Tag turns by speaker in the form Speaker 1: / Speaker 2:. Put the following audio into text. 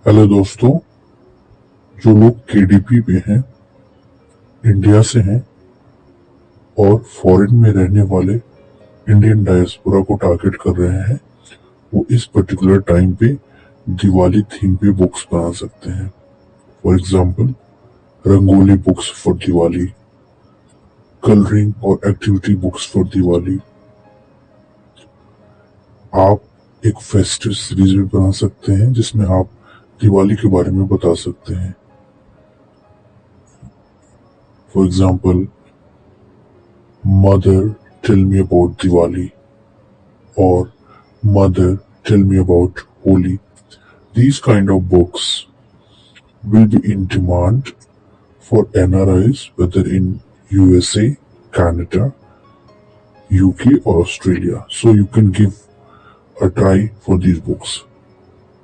Speaker 1: Hello दोस्तों। जो लोग केडीपी पे हैं, इंडिया से हैं और फॉरेन में रहने वाले इंडियन डायस्पोरा को टारगेट कर रहे हैं, वो इस पर्टिकुलर टाइम पे दिवाली थीम पे बुक्स बना सकते हैं। For example, rangoli books for Diwali, colouring और एक्टिविटी बुक्स फॉर दिवाली। आप एक फेस्टिव सीरीज भी बना सकते हैं जिसमें आप दिवाली के बारे में बता सकते हैं। For example, mother tell me about Diwali or Mother, Tell Me About Holi. These kind of books will be in demand for NRIs, whether in USA, Canada, UK or Australia. So you can give a try for these books.